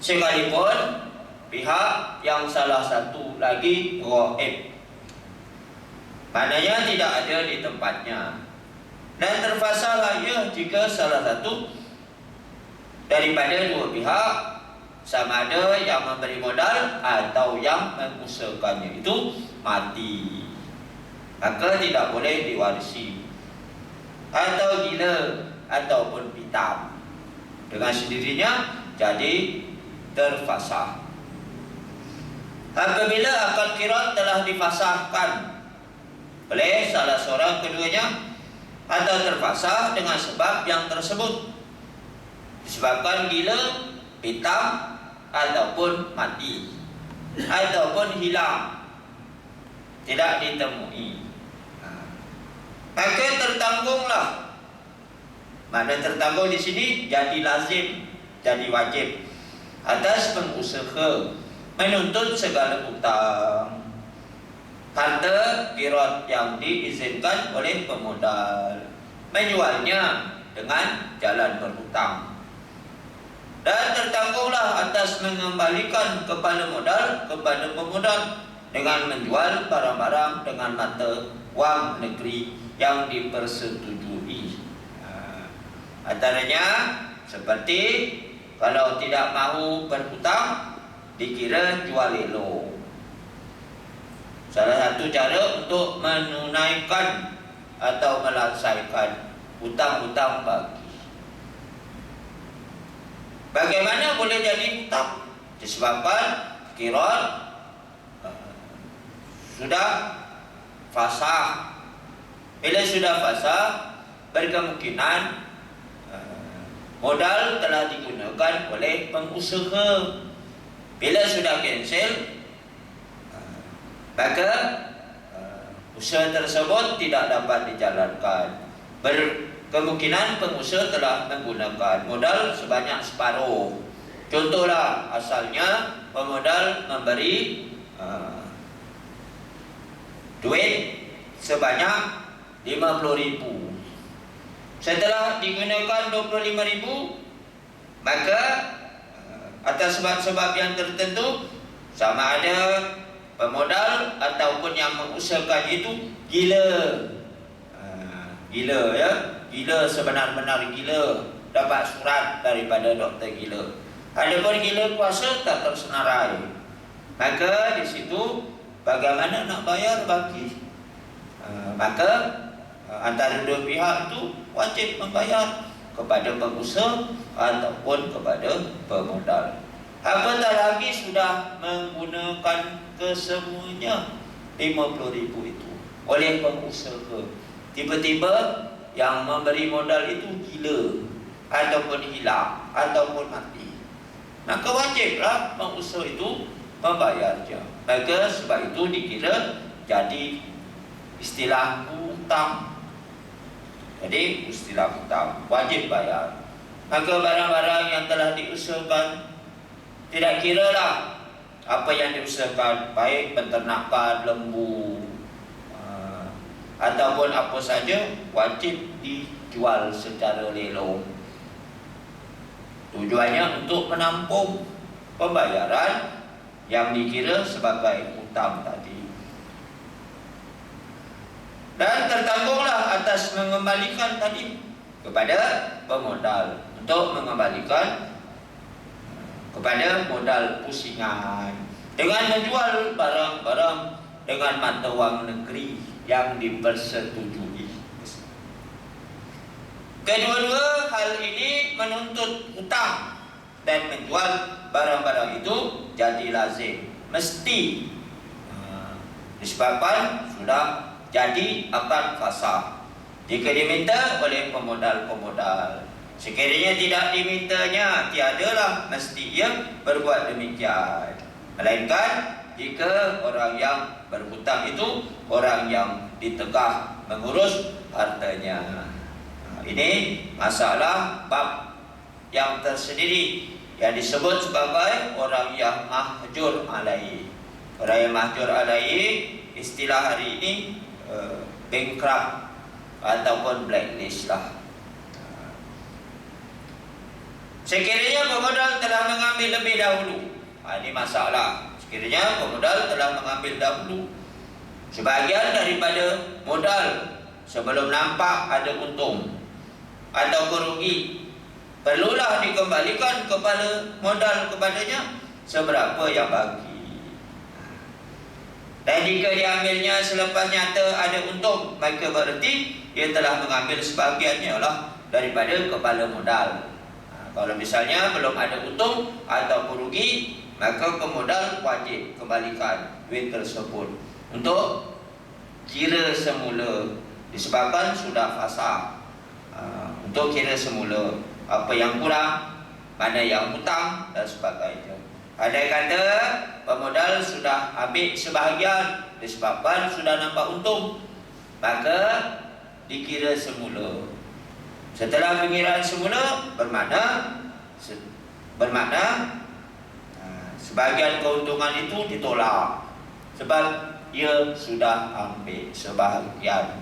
sekalipun pihak yang salah satu lagi ghaib, maknanya tidak ada di tempatnya. Dan terfasalah ia jika salah satu daripada dua pihak, sama ada yang memberi modal atau yang mengusahakannya itu mati, maka tidak boleh diwarisi. Atau gila ataupun pitam, dengan sendirinya jadi terfasah. Apabila akad qirat telah difasahkan oleh salah seorang keduanya atau terfasah dengan sebab yang tersebut, disebabkan gila, pitam, ataupun mati, ataupun hilang, tidak ditemui, maka tertanggunglah. Mana tertanggung di sini jadi lazim, jadi wajib atas pengusaha menuntut segala hutang harta qirat yang diizinkan oleh pemodal, menjualnya dengan jalan berhutang, dan tertanggunglah atas mengembalikan kepada modal kepada pemodal dengan menjual barang-barang dengan mata wang negeri yang dipersetujui. Antaranya seperti kalau tidak mahu berhutang dikira jual elok. Salah satu cara untuk menunaikan atau melaksakan hutang-hutang bagi. Bagaimana boleh jadi hutang? Disebabkan qirat sudah fasah. Bila sudah fasah, berkemungkinan modal telah digunakan oleh pengusaha. Bila sudah cancel, maka usaha tersebut tidak dapat dijalankan. Berkemungkinan pengusaha telah menggunakan modal sebanyak separuh. Contohlah, asalnya pemodal memberi duit sebanyak 50.000. Setelah digunakan 25.000, maka atas sebab-sebab yang tertentu, sama ada pemodal ataupun yang mengusahakan itu gila, gila ya, gila sebenar-benar gila, dapat surat daripada doktor gila. Adapun gila kuasa tak tersenarai, maka di situ bagaimana nak bayar baki? Maka antara dua pihak itu wajib membayar kepada pengusaha ataupun kepada pemodal. Apatah lagi sudah menggunakan kesemuanya 50.000 itu oleh pengusaha, tiba-tiba yang memberi modal itu gila ataupun hilang ataupun mati, maka wajiblah pengusaha itu membayarnya. Maka sebab itu dikira jadi istilah hutang. Jadi istilah hutang wajib bayar. Maka barang-barang yang telah diusahakan, tidak kiralah apa yang diusahakan, baik peternakan lembu ataupun apa saja, wajib dijual secara lelong. Tujuannya untuk menampung pembayaran yang dikira sebagai hutang tadi. Dan tertanggunglah atas mengembalikan tadi kepada pemodal, untuk mengembalikan kepada modal pusingan dengan menjual barang-barang dengan mata wang negeri yang dipersetujui. Kedua-dua hal ini menuntut hutang, dan menjual barang-barang itu jadi lazim, mesti disebabkan sudah jadi akad fasah jika diminta oleh pemodal-pemodal. Sekiranya tidak dimintanya, tiadalah mesti ia berbuat demikian, melainkan jika orang yang berhutang itu orang yang ditegah mengurus hartanya. Ini masalah bab yang tersendiri yang disebut sebagai orang yang mahjur alaihi. Orang yang mahjur alaihi, istilah hari ini bankrupt ataupun blacklist lah. Sekiranya pemodal telah mengambil lebih dahulu, ini masalah. Sekiranya pemodal telah mengambil dahulu sebagian daripada modal sebelum nampak ada untung atau kerugi, perlulah dikembalikan kepada modal kepadanya seberapa yang bagi. Dan jika diambilnya selepas nyata ada untung, maka berarti ia telah mengambil sebahagiannya lah daripada kepala modal. Kalau misalnya belum ada untung atau kerugi, maka pemodal wajib kembalikan duit tersebut untuk kira semula, disebabkan sudah fasah. Untuk kira semula apa yang kurang, mana yang hutang dan sebagainya. Andai kata pemodal sudah ambil sebahagian disebabkan sudah nampak untung, maka dikira semula. Setelah pengiraan semula bermakna sebahagian keuntungan itu ditolak sebab ia sudah ambil sebahagiannya.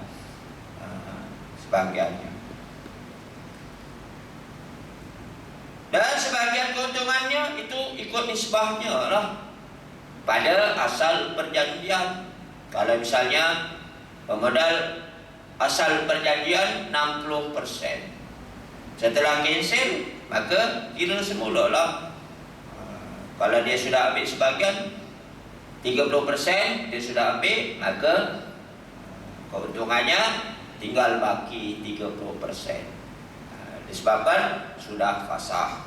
Dan sebahagian keuntungannya itu ikut nisbahnya lah pada asal perjanjian. Kalau misalnya pemodal asal perjanjian 60%, setelah cancel maka kira semula lah. Kalau dia sudah ambil sebahagian 30% dia sudah ambil, maka keuntungannya tinggal baki 30%. Disebabkan sudah fasah,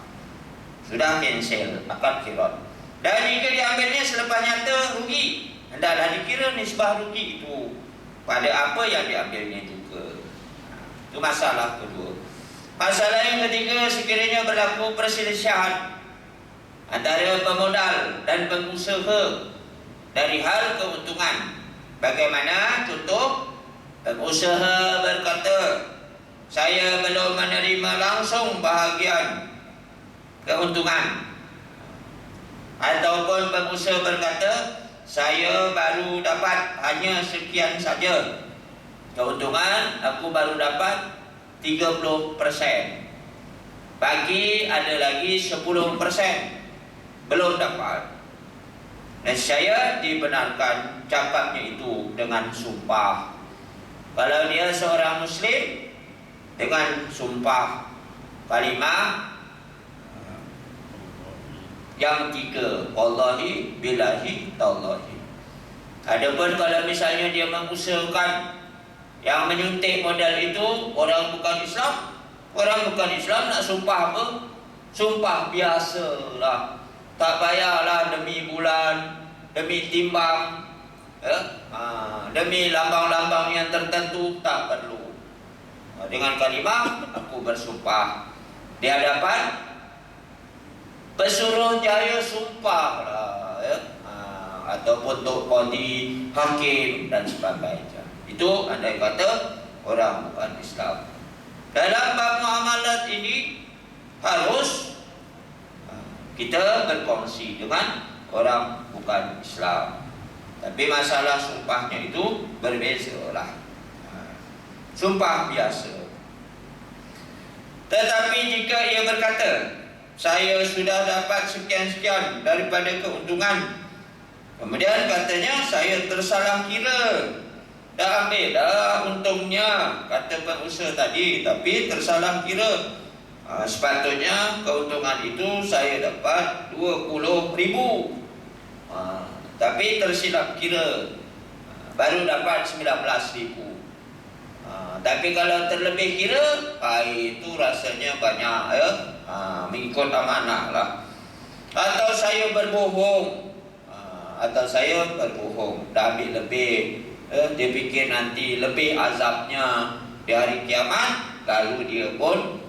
sudah cancel akad qirat. Dan jika diambilnya selepas nyata rugi, hendaklah dikira nisbah rugi itu pada apa yang diambilnya juga. Itu masalah kedua. Masalah yang ketiga, sekiranya berlaku perselisihan antara pemodal dan pengusaha dari hal keuntungan. Bagaimana? Contoh, pengusaha berkata, saya belum menerima langsung bahagian keuntungan. Ataupun pengusaha berkata, saya baru dapat hanya sekian saja keuntungan, aku baru dapat 30%. Bagi ada lagi 10% belum dapat. Dan saya dibenarkan cakapnya itu dengan sumpah. Kalau dia seorang Muslim, dengan sumpah kalimah yang tiga, wallahi, billahi, tallahi. Adapun kalau misalnya dia mengusahakan yang menyuntik modal itu orang bukan Islam, orang bukan Islam nak sumpah apa? Sumpah biasa lah, tak payahlah demi bulan, demi timbang, demi lambang-lambang yang tertentu, tak perlu. Dengan kalimah aku bersumpah di hadapan pesuruh jaya sumpah lah, ataupun tok qadi, hakim dan sebagainya. Itu andai kata orang bukan Islam. Dalam bab muamalat ini harus kita berkongsi dengan orang bukan Islam. Tapi masalah sumpahnya itu berbeza lah. Sumpah biasa. Tetapi jika ia berkata, saya sudah dapat sekian-sekian daripada keuntungan, kemudian katanya saya tersalah kira, dah ambil dah untungnya, kata pengusaha tadi, tapi tersalah kira. Sepatutnya keuntungan itu saya dapat 20,000, tapi tersilap kira, baru dapat 19,000. Tapi kalau terlebih kira, itu rasanya banyak ya, mengikut amanah lah. Atau saya berbohong, dah ambil lebih, dia fikir nanti lebih azabnya di hari kiamat, lalu dia pun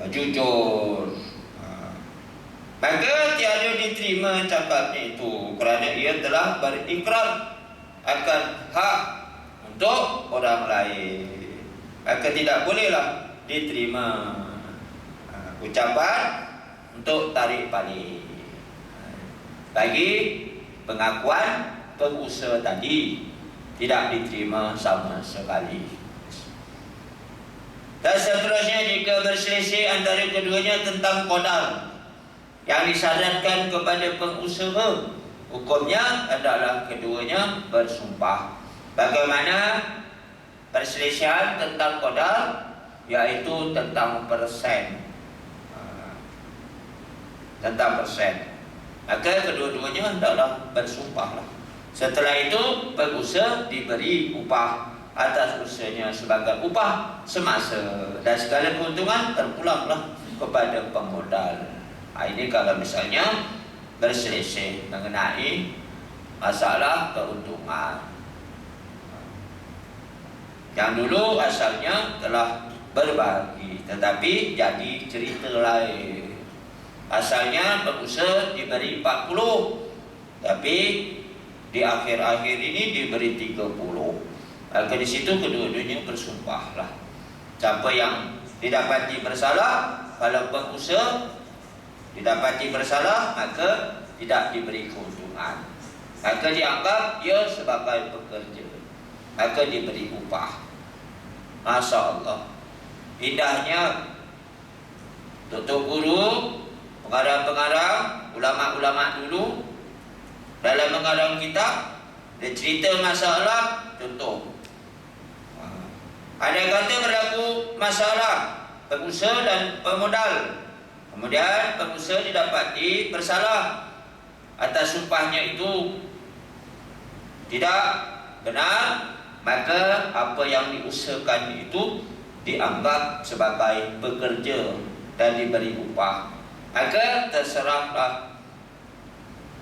jujur. Maka tiada diterima cakapnya itu, kerana ia telah berikrar akan hak untuk orang lain. Maka tidak bolehlah diterima ucapan untuk tarik balik bagi pengakuan pengusaha tadi, tidak diterima sama sekali. Dan seterusnya jika berselisih antara keduanya tentang qadar yang disyaratkan kepada pengusaha, hukumnya adalah keduanya bersumpah. Bagaimana perselisihan tentang qadar? Yaitu tentang persen. Tentang persen. Maka kedua-duanya adalah bersumpahlah. Setelah itu pengusaha diberi upah atas usahanya sebagai upah semasa, dan segala keuntungan terpulanglah kepada pemodal. Ini kalau misalnya berselisih mengenai masalah keuntungan. Yang dulu asalnya telah berbagi, tetapi jadi cerita lain. Asalnya pengusaha diberi 40, tapi di akhir-akhir ini diberi 30. Maka di situ kedua-duanya bersumpahlah. Siapa yang didapati bersalah, kalau pengusaha didapati bersalah, maka tidak diberi keuntungan, maka dianggap dia sebagai pekerja, maka diberi upah. Masya Allah, indahnya tutup guru, pengarang-pengarang, ulama-ulama dulu dalam mengarang kitab, dia cerita masalah contoh. Ada kata berlaku masalah pengusaha dan pemodal. Kemudian pengusaha didapati bersalah atas sumpahnya itu tidak benar, maka apa yang diusahakan itu dianggap sebagai pekerja dan diberi upah. Maka terserahlah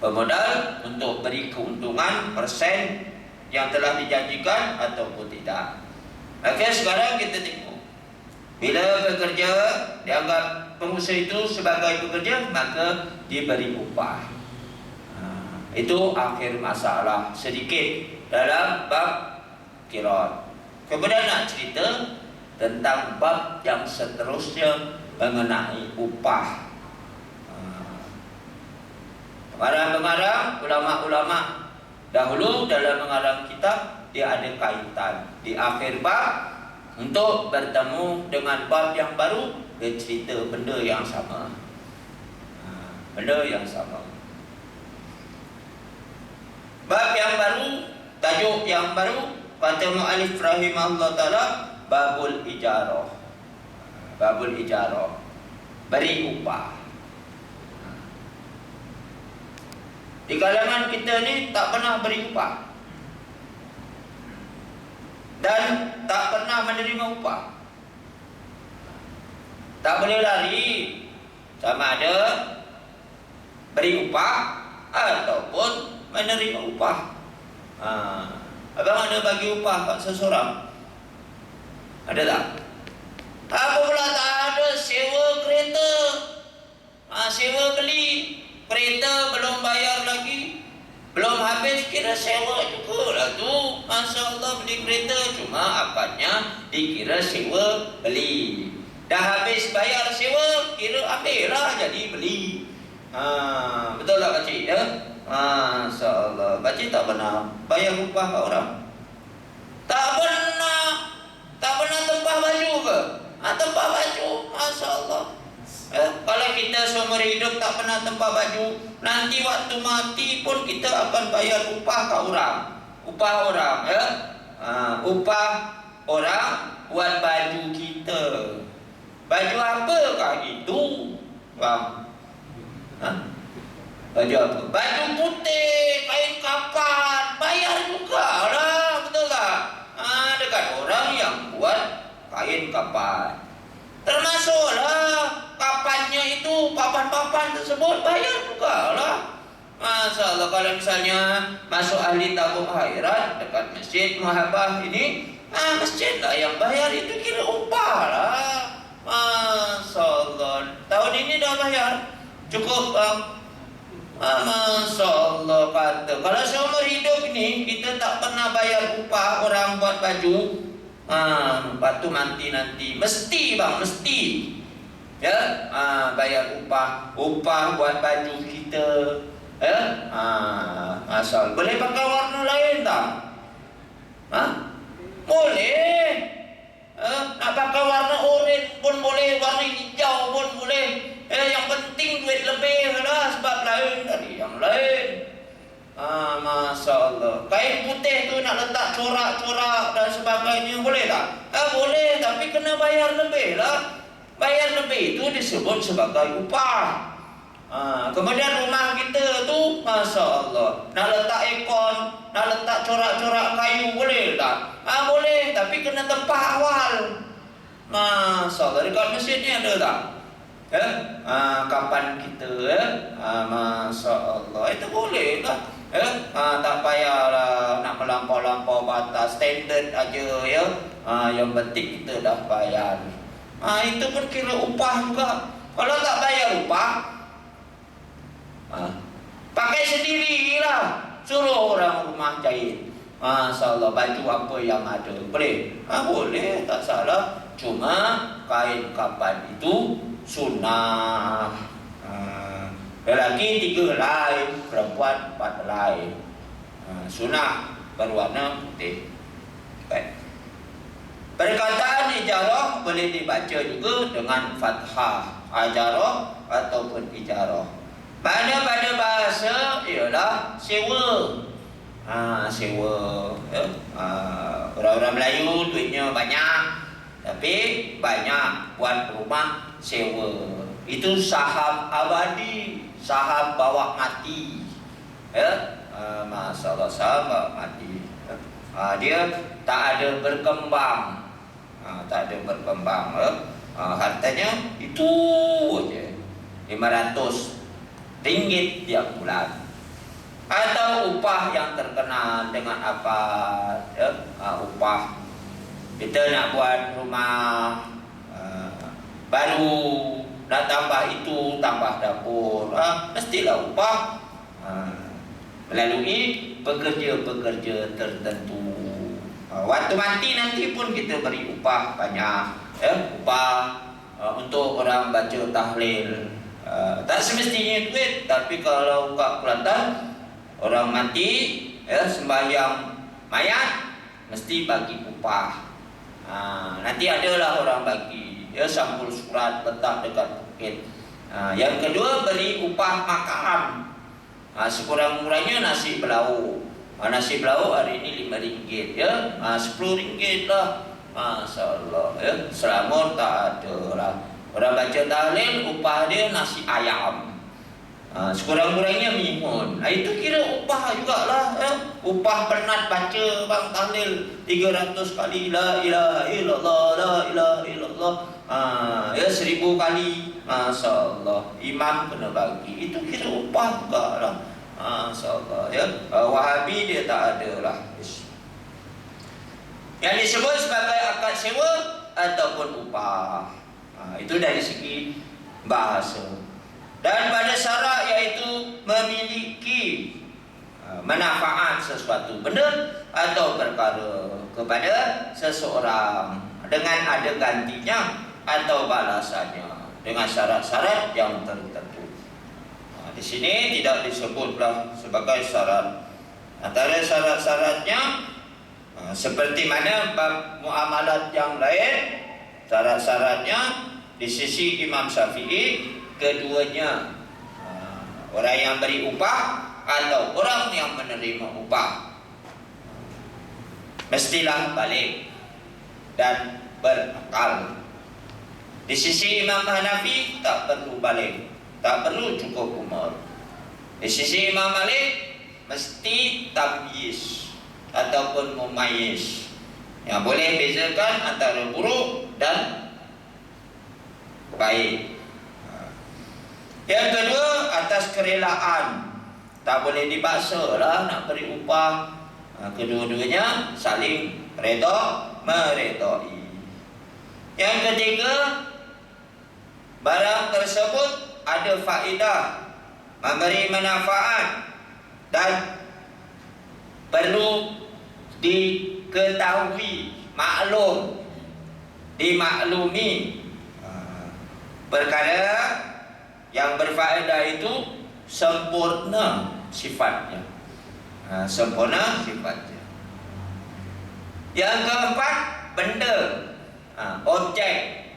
pemodal untuk beri keuntungan persen yang telah dijanjikan ataupun tidak. Maka sekarang kita tengok, bila bekerja dianggap pengusaha itu sebagai pekerja, maka diberi upah. Itu akhir masalah sedikit dalam bab qirat. Kemudian nak cerita tentang bab yang seterusnya mengenai upah. Pengarang-pengarang, ulama-ulama dahulu dalam mengarang kitab, dia ada kaitan di akhir bab untuk bertemu dengan bab yang baru, dia cerita benda yang sama. Benda yang sama. Bab yang baru, tajuk yang baru, kata mu'alif rahimahullah ta'ala, babul ijarah. Babul ijarah, beri upah. Di kalangan kita ni tak pernah beri upah dan tak pernah menerima upah. Tak boleh lari, sama ada beri upah ataupun menerima upah. Abang ada bagi upah kat seseorang? Ada tak? Apa pula tak ada sewa kereta, sewa beli kereta belum bayar lagi, belum habis, kira sewa juga lah tu. Masya Allah, beli kereta, cuma akadnya dikira sewa beli. Dah habis bayar sewa, kira ambil lah jadi beli. Betul tak pakcik ya? Masya Allah, pakcik tak pernah bayar upah ke orang? Tak pernah. Tak pernah tempah baju ke? Tempah baju, Masya Allah. Kalau kita seumur hidup tak pernah tempah baju, nanti waktu mati pun kita akan bayar upah ke orang. Upah orang ya. Upah orang buat baju kita. Baju apakah itu? Bang? Baju apa? Baju putih, kain kapan, bayar juga lah, betul tak? Dekat orang yang buat kain kapan, termasuklah kapannya itu, papan-papan tersebut bayar juga lah. Masya Allah, kalau misalnya masuk ahli tabung akhirat dekat masjid Muhabah ini, masjid lah yang bayar, itu kira upah lah. Masya Allah, tahun ini dah bayar cukup bang. Masya Allah, kata kalau seumur hidup ini kita tak pernah bayar upah orang buat baju, lepas tu nanti mesti bang, mesti ya, bayar upah buat baju kita ya. Masya Allah, boleh pakai warna lain tak? Boleh. Nak pakai warna oranye pun boleh, warna hijau pun boleh. Yang penting duit lebih lah, sebab lain dari yang lain. Masya Allah. Kain putih tu nak letak corak-corak dan sebagainya, boleh tak? Boleh, tapi kena bayar lebih lah. Bayar lebih itu disebut sebagai upah. Kemudian rumah kita tu, Masya Allah, nak letak ikon, nak letak corak-corak kayu, boleh tak? Boleh, tapi kena tempat awal. Masya Allah, dekat masjid ni ada tak? Kapan kita Masya Allah, itu boleh tak? Tak payahlah nak melampau-lampau batas, standard aja ya. Yang penting kita dah bayar. Itu pun kira upah juga. Kalau tak bayar upah, pakai sendirilah. Suruh orang rumah jahit. Masya Allah, baju apa yang ada, boleh? Boleh, tak salah. Cuma kain kapan itu sunnah. Lelaki 3 helai, perempuan 4 helai. Sunnah berwarna putih. Baik. Perkataan ijarah boleh dibaca juga dengan fathah, ajarah ataupun ijarah. Mana pada bahasa ialah sewa. Sewa. Orang-orang Melayu duitnya banyak, tapi banyak buat rumah sewa. Itu saham abadi, saham bawa mati. Masya Allah, saham bawa mati. Dia tak ada berkembang. Tak ada berkembang. Hartanya itu aja, RM500 tiap bulan. Atau upah yang terkenal dengan apa? Upah kita nak buat rumah baru, nak tambah itu, tambah dapur, mestilah upah melalui pekerja-pekerja tertentu. Waktu mati nanti pun kita beri upah banyak, upah untuk orang baca tahlil. Tak semestinya duit, tapi kalau kat Kelantan orang mati sembahyang mayat mesti bagi upah. Nanti adalah orang bagi sampul surat letak dekat bukit. Yang kedua, beri upah makan. Sekurang-kurangnya nasi belau. Nasi belau hari ini RM5 ya. RM10 lah. Masya Allah ya. Selamur tak ada lah. Orang baca tahlil, upah dia nasi ayam. Sekurang-kurangnya mihun. Itu kira upah jugalah ya. Upah penat baca bang tahlil 300 kali la ilaha illallah, la ilaha illallah. 1000 kali. Masya Allah. Imam kena bagi. Itu kira upah jugalah. Masya Allah ya. Wahabi dia tak ada lah. Yang disebut sebagai akad sewa ataupun upah. Itu dari segi bahasa. Dan pada syarat iaitu memiliki manfaat sesuatu benda atau perkara kepada seseorang dengan ada gantinya atau balasannya dengan syarat-syarat yang tertentu. Di sini tidak disebutlah sebagai syarat. Antara syarat-syaratnya seperti mana bab muamalat yang lain, syarat-syaratnya di sisi Imam Syafi'i, keduanya orang yang beri upah atau orang yang menerima upah mestilah balik dan berakal. Di sisi Imam Hanafi tak perlu balik, tak perlu cukup umur. Di sisi Imam Malik mesti tamyiz ataupun mumayyiz, yang boleh bezakan antara buruk dan baik. Yang kedua, atas kerelaan, tak boleh dipaksa lah nak beri upah. Kedua-duanya saling redha meredai. Yang ketiga, barang tersebut ada faedah, memberi manfaat dan perlu diketahui, maklum, dimaklumi. Perkara yang berfaedah itu sempurna sifatnya. Sempurna sifatnya. Yang keempat, benda objek,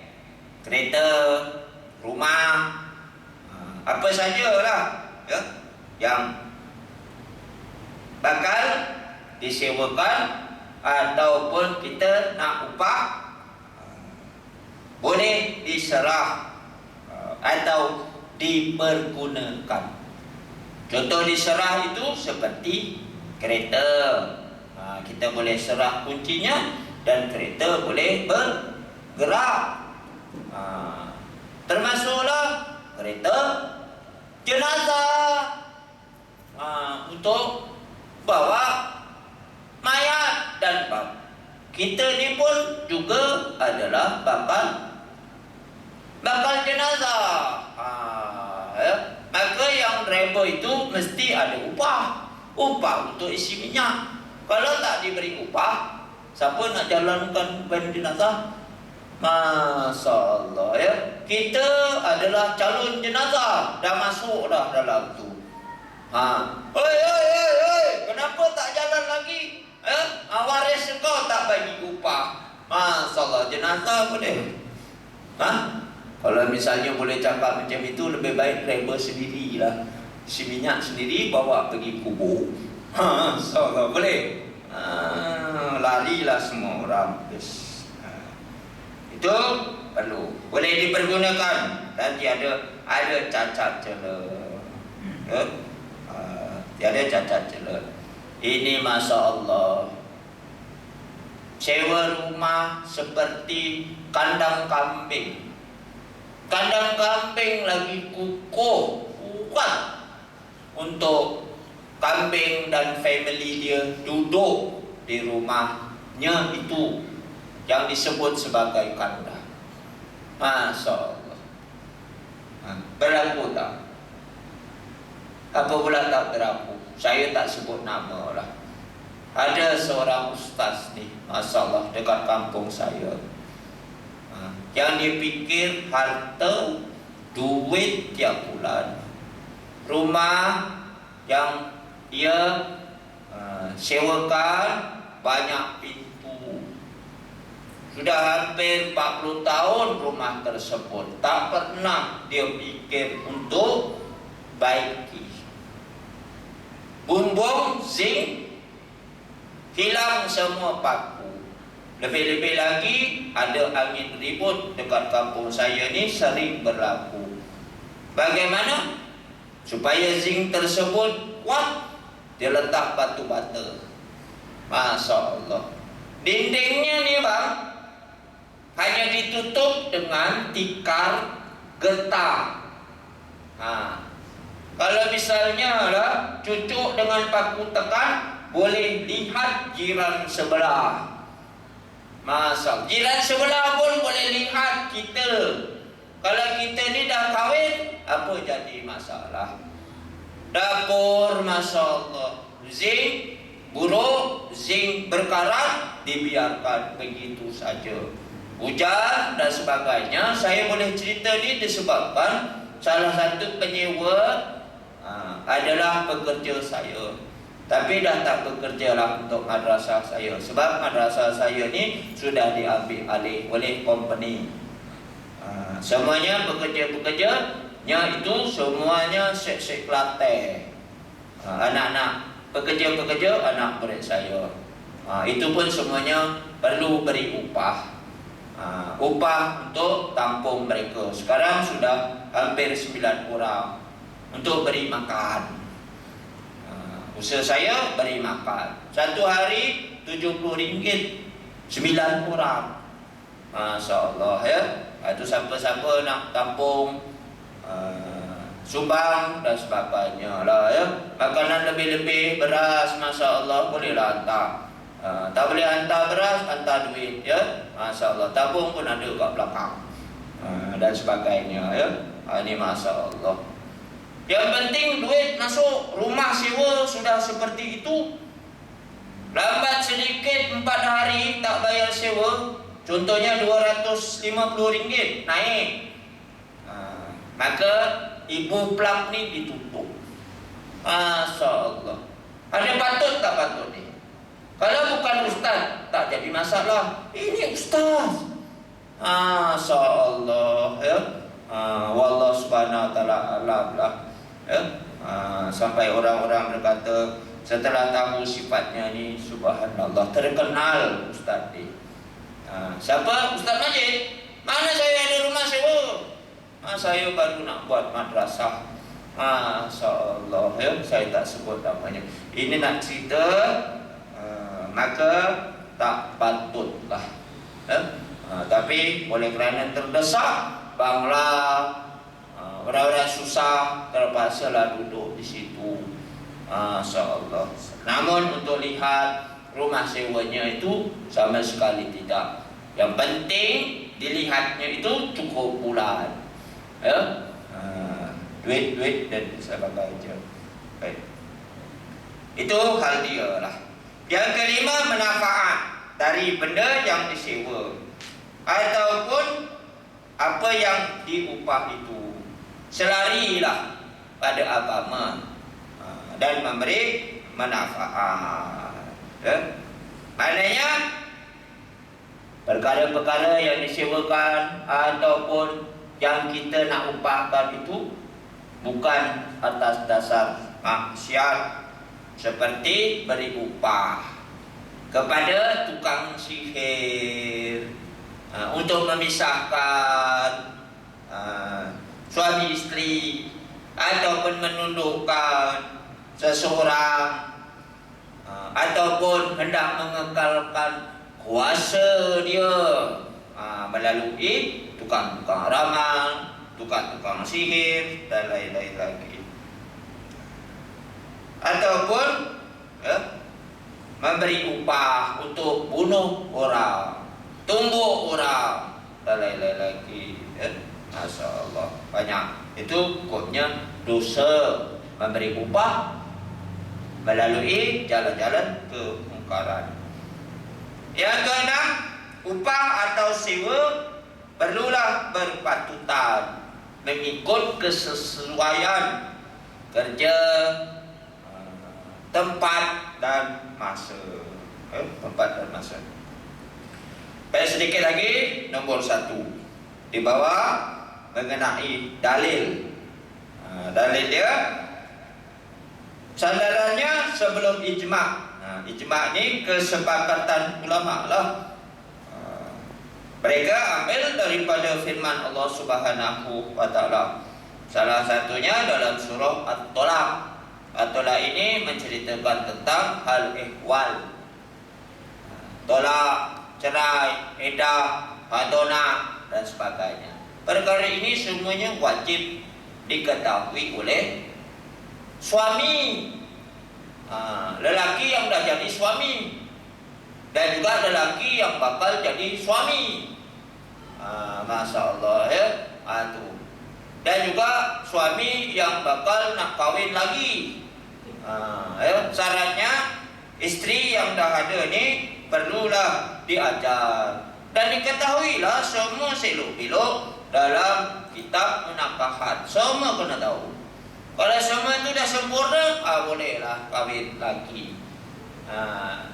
kereta, rumah, apa sajalah ya, yang bakal disewakan ataupun kita nak upah, boleh diserah atau dipergunakan. Contoh diserah itu seperti kereta, kita boleh serah kuncinya dan kereta boleh bergerak. Termasuklah kereta jenazah, untuk bawa mayat dan kita ni pun juga adalah bakal jenazah. Maka yang driver itu mesti ada upah untuk isi minyak. Kalau tak diberi upah, siapa nak jalankan van jenazah? Masya Allah ya. Kita adalah calon jenazah, dah masuk dah dalam tu. Oi, kenapa tak jalan lagi? Waris kau tak bagi upah. Masya Allah, jenazah boleh. Kalau misalnya boleh cakap macam itu, lebih baik driver sendirilah, isi minyak sendiri, bawa pergi kubur. Masya Allah, boleh. Larilah semua orang. Itu perlu, boleh dipergunakan dan ada cacat celah. Tiada cacat celah. Ini Masya Allah, sewa rumah seperti kandang kambing. Kandang kambing lagi kukuh, kuat untuk kambing dan family dia duduk di rumahnya itu yang disebut sebagai kandang. Masya Allah. Berlaku tak? Apa pula tak berlaku? Saya tak sebut nama lah. Ada seorang ustaz ni, Masya Allah, dekat kampung saya, yang dia fikir harta, duit tiap bulan, rumah yang dia sewakan banyak pintu. Sudah hampir 40 tahun rumah tersebut, tak pernah dia fikir untuk baiki. Bumbung, zinc, hilang semua paku. Lebih-lebih lagi ada angin ribut dekat kampung saya ni sering berlaku. Bagaimana supaya zinc tersebut kuat? Dia letak batu bata. Masya Allah. Dindingnya ni bang, hanya ditutup dengan tikar getah. Kalau misalnya lah cucuk dengan paku tekan, boleh lihat jiran sebelah. Masya Allah. Jiran sebelah pun boleh lihat kita. Kalau kita ni dah kahwin, apa jadi masalah? Dapur Masya Allah, zinc buruk, zinc berkarat, dibiarkan begitu saja. Hujan dan sebagainya. Saya boleh cerita ni disebabkan salah satu penyewa adalah pekerja saya, tapi dah tak bekerja lah untuk madrasah saya, sebab madrasah saya ni sudah diambil alih oleh company. Semuanya pekerja-pekerjanya itu semuanya Syekh Kelantan, anak-anak pekerja-pekerja anak murid saya. Itu pun semuanya perlu beri upah, upah untuk tampung mereka. Sekarang sudah hampir 9 orang untuk beri makan. Usaha saya beri makan. Satu hari RM70, 9 orang. Masya Allah ya. Itu siapa-siapa nak tampung, sumbang dan sebagainya lah ya. Makanan lebih-lebih, beras, Masya Allah, bolehlah hantar. Tak boleh hantar beras, hantar duit ya. Masya Allah, tabung pun ada kat belakang, dan sebagainya ya. Ini Masya Allah. Yang penting duit masuk, rumah sewa sudah seperti itu. Lambat sedikit 4 hari tak bayar sewa, contohnya RM250 naik, maka ibu plak ni ditutup. Masya Allah. Ada patut tak patut ni? Kalau bukan ustaz, tak jadi masalah. Ini ustaz, Masya-Allah, ya. Wallah subhanahu wa ta'ala alam lah, ya. Sampai orang-orang berkata setelah tahu sifatnya ni, subhanallah, terkenal Ustaz ni. Siapa? Ustaz Majid. Mana saya ada rumah sewa? Saya baru nak buat madrasah. Masya-Allah, ya. Saya tak sebut namanya. Ini nak cerita, maka tak patutlah, ya. Tapi oleh kerana terdesak bangla, orang-orang susah, terpaksalah duduk di situ. Masya-Allah. Namun untuk lihat rumah sewanya itu sama sekali tidak. Yang penting dilihatnya itu cukup bulan, ya. Duit dan sebagainya. Baik. Itu hal dia lah. Yang kelima, manfaat dari benda yang disewa ataupun apa yang diupah itu. Selarilah pada agama dan memberi manfaat, ya. Maknanya perkara-perkara yang disewakan ataupun yang kita nak upahkan itu bukan atas dasar maksiat, seperti beri upah kepada tukang sihir untuk memisahkan suami isteri, ataupun menundukkan seseorang, ataupun hendak mengekalkan kuasa dia melalui tukang-tukang ramal, tukang-tukang sihir dan lain-lain lagi. Ataupun memberi upah untuk bunuh orang, tumbuk orang dan lain-lain lagi, ya. Masya-Allah, banyak. Itu hukumnya dosa memberi upah melalui jalan-jalan kemungkaran. Yang keenam, upah atau sewa perlulah berpatutan mengikut kesesuaian kerja, tempat dan masa. Tempat dan masa. Baik, sedikit lagi, nombor 1 di bawah mengenai dalil. Dalil dia sandarannya sebelum ijma'. Ijma' ni kesepakatan ulama lah. Mereka ambil daripada firman Allah Subhanahu wa ta'ala. Salah satunya dalam surah At-Tolaq. At-Tolaq ini menceritakan tentang hal ihwal, tolak, cerai, iddah, hadona dan sebagainya. Perkara ini semuanya wajib diketahui oleh suami, lelaki yang dah jadi suami, dan juga lelaki yang bakal jadi suami. Masya-Allah, ya. Dan juga suami yang bakal nak kahwin lagi. Syaratnya isteri yang dah ada ni perlulah diajar dan diketahuilah semua selok-belok dalam kitab munakahat. Semua kena tahu. Kalau semua itu dah sempurna, bolehlah kahwin lagi.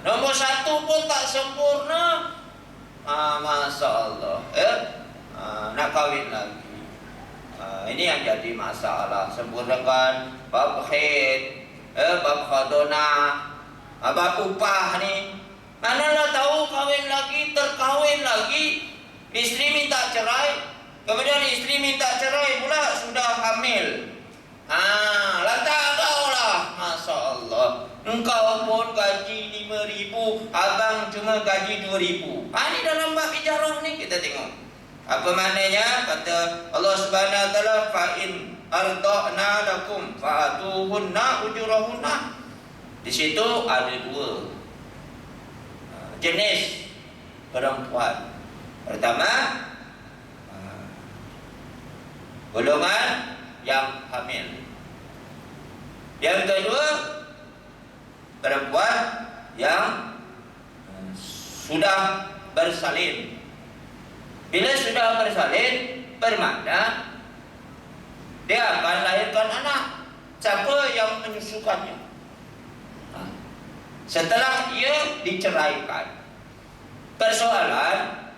Nombor 1 pun tak sempurna, Masya-Allah, ya. Nak kahwin lagi. Ini yang jadi masalah. Sempurnakan bab khid, bab khadona, bab upah ni. Manalah tahu kahwin lagi, terkahwin lagi, isteri minta cerai, kemudian isteri minta cerai pula sudah hamil. Lantak kau lah, Masya-Allah. Engkau pun gaji 5,000, abang cuma gaji 2,000. Ini dalam bab ijarah ni kita tengok. Apa maknanya? Kata Allah Subhanahu wa ta'ala, fa in arda'na lakum fa'atuhunna ujurahunna. Di situ ada 2 jenis perempuan. Pertama, golongan yang hamil. Yang kedua, perempuan yang sudah bersalin. Bila sudah bersalin, bermakna dia akan lahirkan anak. Siapa yang menyusukannya? Setelah ia diceraikan. Persoalan,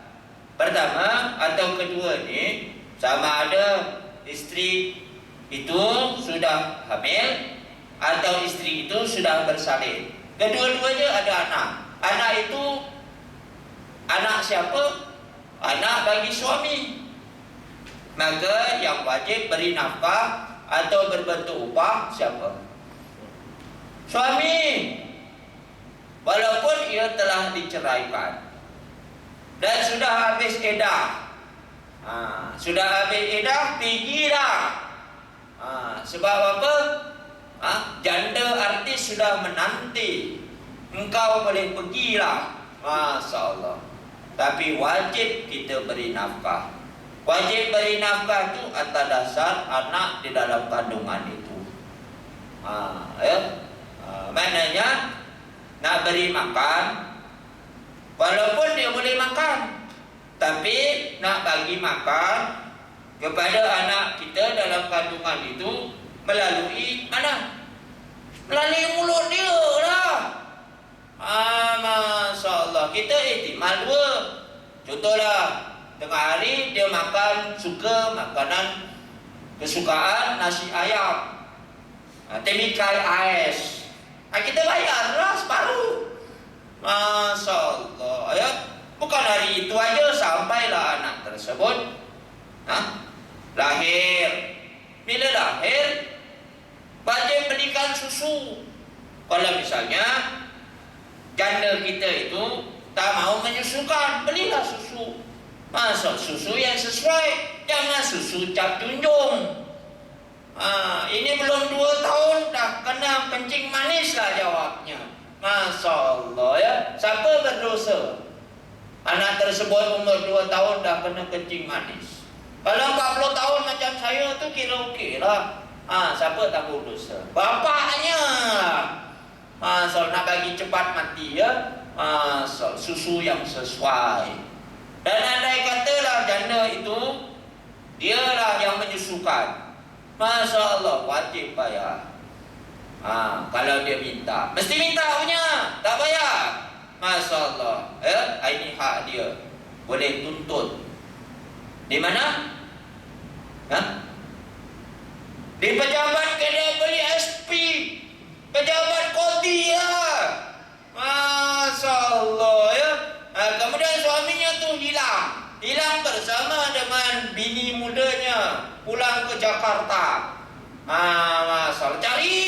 Pertama atau kedua ni, sama ada isteri itu sudah hamil atau isteri itu sudah bersalin. Kedua-duanya ada anak. Anak itu anak siapa? Anak bagi suami. Maka yang wajib beri nafkah atau berbentuk upah siapa? Suami. Walaupun ia telah diceraikan dan sudah habis iddah. Sudah habis iddah, pergilah. Sebab apa? Janda artis sudah menanti. Engkau boleh pergilah. Masya Allah. Tapi wajib kita beri nafkah. Wajib beri nafkah itu atas dasar anak di dalam kandungan itu. Maknanya nak beri makan, walaupun dia boleh makan, tapi nak bagi makan kepada anak kita dalam kandungan itu melalui mana? Melalui mulut dia lah. Masya Allah. Kita ihtimal dua. Contohlah, tengah hari dia makan suka makanan kesukaan nasi ayam, temikai ais. Kita bayarlah separuh. Masya Allah. Ya, bukan hari itu aja, sampailah anak tersebut lahir. Bila lahir, wajib belikan susu. Kalau misalnya janda kita itu tak mau menyusukan, belilah susu. Masuk susu yang sesuai, jangan susu cap junjung. Ini belum 2 tahun dah kena kencing manis lah jawabnya. Masya Allah ya. Siapa berdosa? Anak tersebut umur 2 tahun dah kena kencing manis. Kalau 40 tahun macam saya tu kira okey lah. Siapa tanggung dosa? Bapaknya. Masya Allah, nak bagi cepat mati ya. Masya Allah, susu yang sesuai. Dan andai katalah janda itu dialah yang menyusukan, Masya Allah, wajib bayar. Kalau dia minta, mesti minta punya, tak bayar, Masya Allah, ini hak dia. Boleh tuntut. Di mana? Di pejabat kedai beli SP, pejabat kodi ya. Masya Allah ya. Kemudian suaminya tu hilang bersama dengan bini mudanya, pulang ke Jakarta. Masya Allah, cari.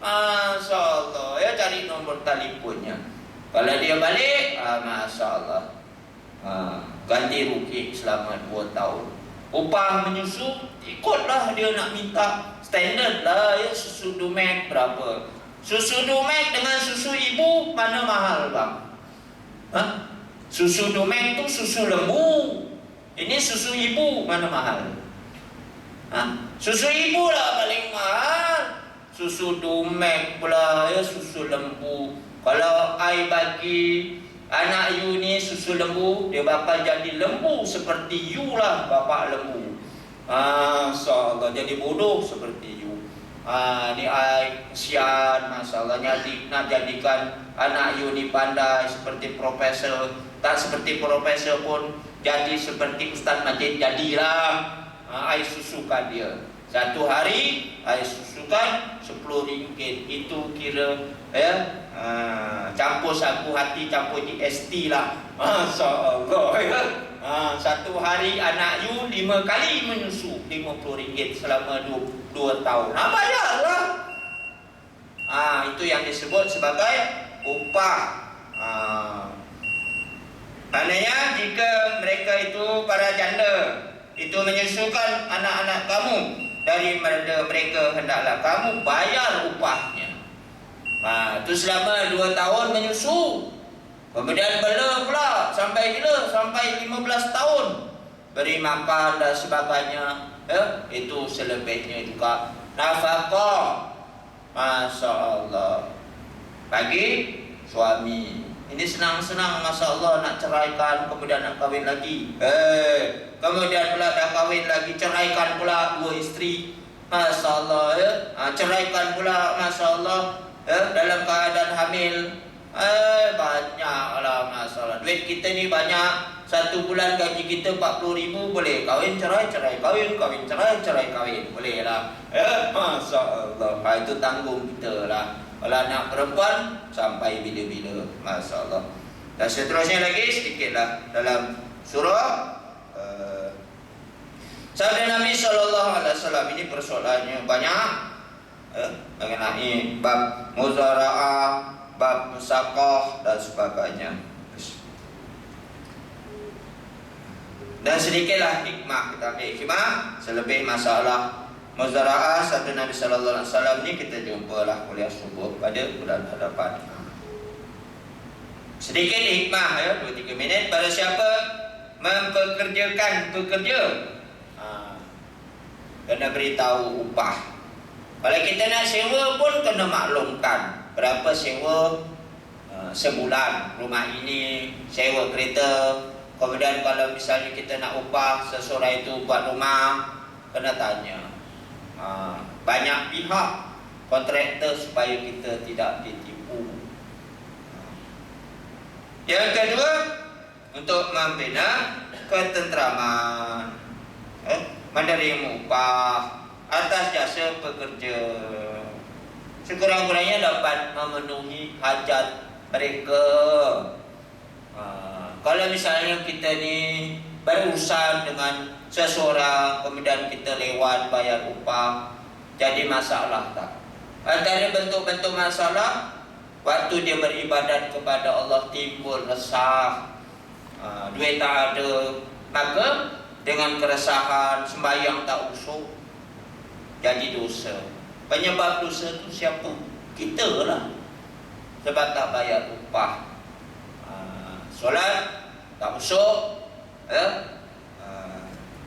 Masya Allah ya, cari nombor teleponnya. Kalau dia balik, Masya Allah, ganti rugi selama 2 tahun. Upah menyusu, ikutlah dia nak minta. Standard lah ya, susu Dumex berapa. Susu Dumex dengan susu ibu mana mahal bang? Susu Dumex tu susu lembu. Ini susu ibu mana mahal? Susu ibu lah paling mahal. Susu Dumex pula ya, susu lembu. Kalau I bagi anak you ni susu lembu, dia bakal jadi lembu seperti you lah, bapak lembu. Allah, jadi bodoh seperti you. Ni I kesian, masalahnya nak jadikan anak you ni pandai seperti profesor. Tak seperti profesor pun jadi seperti Ustaz Majid jadilah. I susukan dia. Satu hari I susukan RM10. Itu kira campur sapu hati, campur GST lah. Masya Allah ya. Satu hari anak you 5 kali menyusu, RM50 selama 2 tahun. Bayarlah. Itu yang disebut sebagai upah. Maknanya jika mereka itu para janda itu menyusukan anak-anak kamu, dari mereka hendaklah kamu bayar upahnya. Itu selama 2 tahun menyusu. Kemudian bela pula sampai bila? Sampai 15 tahun beri makan dan sebagainya. Itu selebihnya juga nafkah. Masya Allah, bagi suami. Ini senang-senang, Masya Allah, nak ceraikan, kemudian nak kahwin lagi. Kemudian pula dah kahwin lagi, ceraikan pula 2 isteri. Masya Allah ya. Ceraikan pula, Masya Allah dalam keadaan hamil. Banyaklah, Masya Allah. Duit kita ni banyak, satu bulan gaji kita 40.000 boleh kahwin cerai kahwin, kahwin cerai kahwin, boleh lah. Masya Allah, itu tanggung kita lah. Kalau anak perempuan sampai bila-bila, Masya Allah. Dan seterusnya lagi sedikitlah dalam surah sabda Nabi SAW. Ini persoalannya banyak, mengenai bab muzara'ah, bab musaqah dan sebagainya. Dan sedikitlah hikmah, kita ambil hikmah. Selebih masalah muzara'ah sabda Nabi SAW ni kita jumpalah kuliah subuh pada bulan hadapan. Sedikit hikmah, 2-3 minit. Pada siapa mempekerjakan pekerja, kena beritahu upah. Kalau kita nak sewa pun kena maklumkan berapa sewa sebulan rumah ini, sewa kereta. Kemudian kalau misalnya kita nak upah seseorang itu buat rumah, kena tanya banyak pihak kontraktor supaya kita tidak ditipu. Yang kedua, untuk membina ketenteraman, menerima upah atas jasa pekerja, sekurang-kurangnya dapat memenuhi hajat mereka. Kalau misalnya kita ni berurusan dengan seseorang, kemudian kita lewat bayar upah, jadi masalah tak? Antara bentuk-bentuk masalah, waktu dia beribadat kepada Allah timbul resah, duit tak ada, maka dengan keresahan sembahyang tak usuk, jadi dosa. Penyebab dosa tu siapa? Kita lah, sebab tak bayar upah. Solat tak usuk,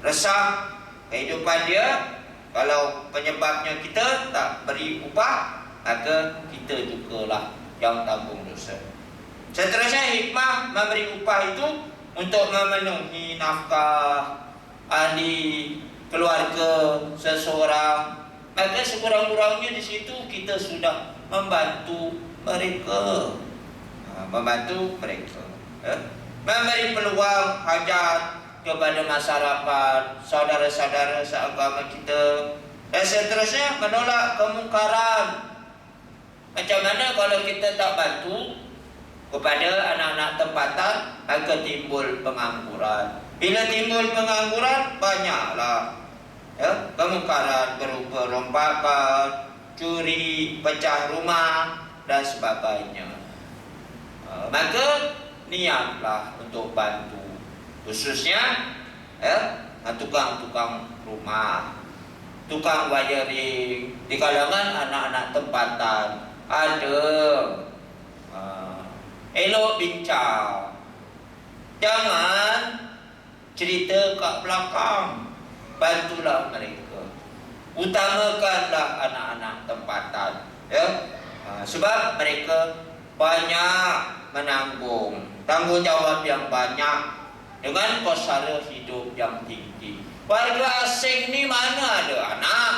resah kehidupan dia. Kalau penyebabnya kita tak beri upah, maka kita jugalah yang tanggung dosa. Seterusnya, hikmah memberi upah itu untuk memenuhi nafkah ahli keluarga seseorang. Maka sekurang-kurangnya di situ kita sudah membantu mereka, memberi peluang hajat kepada masyarakat, saudara-saudara seagama kita. Dan seterusnya, menolak kemungkaran. Macam mana kalau kita tak bantu kepada anak-anak tempatan, maka timbul pengangguran. Bila timbul pengangguran, banyaklah kemungkaran berupa rompakan, curi, pecah rumah dan sebagainya. Maka niatlah untuk bantu, khususnya tukang-tukang rumah, tukang wiring di kalangan anak-anak tempatan. Ada elok bincang, jangan cerita kat belakang, bantulah mereka, utamakanlah anak-anak tempatan, sebab mereka banyak menanggung tanggungjawab yang banyak dengan kos sara hidup yang tinggi. Warga asing ni mana ada anak?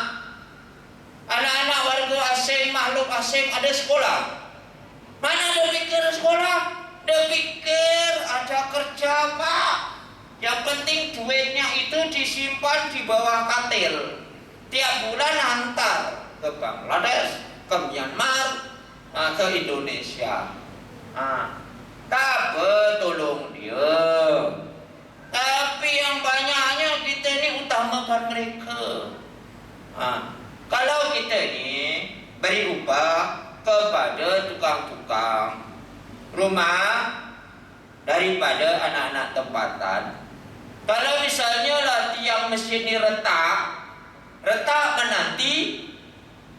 Anak-anak warga asing, makhluk asing ada sekolah? Mana dia fikir sekolah? Dia fikir ada kerja, Pak. Yang penting duitnya itu disimpan di bawah katil, tiap bulan hantar ke Bangladesh, ke Myanmar, ke Indonesia. Tak apa, tolong dia. Tapi yang banyaknya kita ni utamakan mereka. Kalau kita ni beri upah kepada tukang-tukang rumah daripada anak-anak tempatan, kalau misalnya lah tiang masjid ni retak menanti,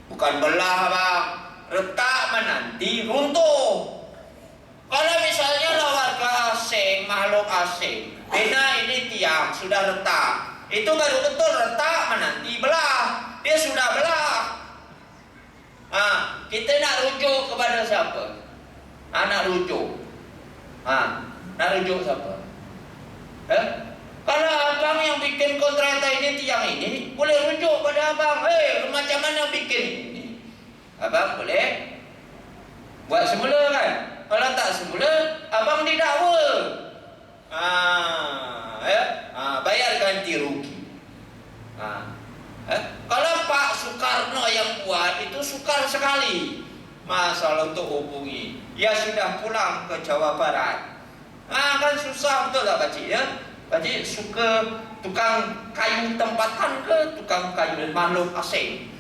bukan belah bang, retak menanti runtuh. Kalau misalnya lah warga asing, makhluk asing, bina ini tiang sudah retak, itu baru betul retak menanti belah, dia sudah belah. Kita nak rujuk kepada siapa? Nak rujuk siapa? Kalau abang yang bikin kontrata ini, tiang ini, boleh rujuk pada abang. Macam mana bikin ini? Abang boleh buat semula kan? Kalau tak semula, abang didakwa. ganti rugi. Kalau Pak Soekarno yang buat itu sukar sekali masalah untuk hubungi. Ya sudah pulang ke Jawa Barat. Kan susah betul lah Pakcik ya. Pakcik suka tukang kayu tempatan ke tukang kayu makhluk asing?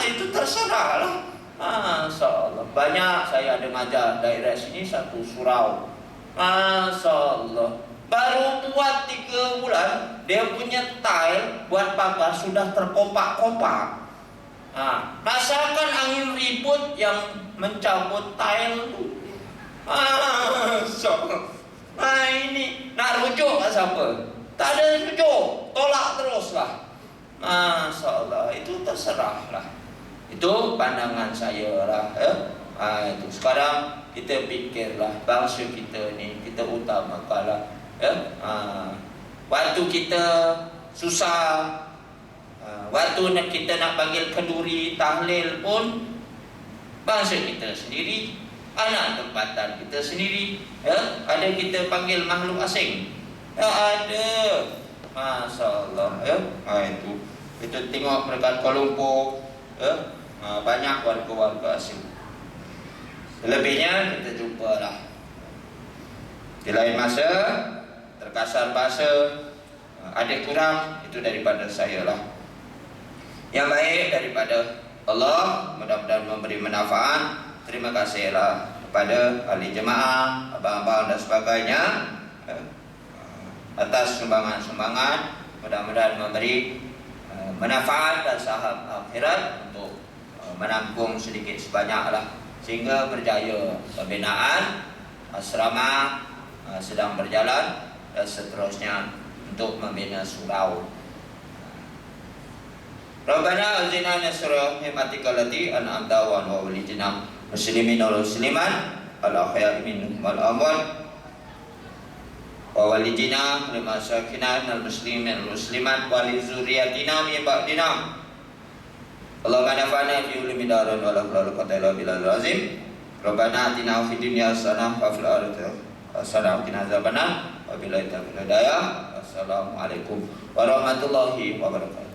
Itu terserah lah. Masya Allah. Banyak saya ada ngajar daerah sini satu surau. Masya Allah. Baru buat 3 bulan, dia punya tile buat pagar sudah terkopak-kopak. Rasakan angin ribut yang mencabut tile itu. Ini nak rujuk ke siapa? Tak ada rujuk, tolak teruslah. Masya Allah, itu terserah lah. Itu pandangan saya lah. Itu sekarang kita fikirlah bangsa kita ni, kita utamakanlah. Waktu kita susah, waktu kita nak panggil kenduri, tahlil pun bangsa kita sendiri, anak tempatan kita sendiri. Ada kita panggil makhluk asing? Tak ada. Masya Allah. Itu tengok dekat Kuala Lumpur, banyak warga-warga asing. Selebihnya kita jumpalah di lain masa. Terkasar bahasa ada kurang, itu daripada saya lah. Yang baik daripada Allah, mudah-mudahan memberi manfaat. Terima kasihlah kepada ahli jemaah, abang-abang dan sebagainya atas sumbangan-sumbangan. Mudah-mudahan memberi manfaat dan sahab akhirat untuk menampung sedikit sebanyaklah, sehingga berjaya pembinaan asrama sedang berjalan, dan seterusnya untuk membina surau. Rabbana azina nasra hikmatika allati an'amta wa walijna muslimin wal muslimat al ahya'i minhum wal amwat wa walijna lima sakina al muslimin wal muslimat wa li zurriyatina min ba'dina. Allahumma nafa'na fi ulumi darin wa la quwwata illa billahil azim. Rabbana atina fid dunya hasanah wa fil akhirati hasanah wa qina adzabannar. Wabillahi taufiq wal hidayah. Wassalamualaikum warahmatullahi wabarakatuh.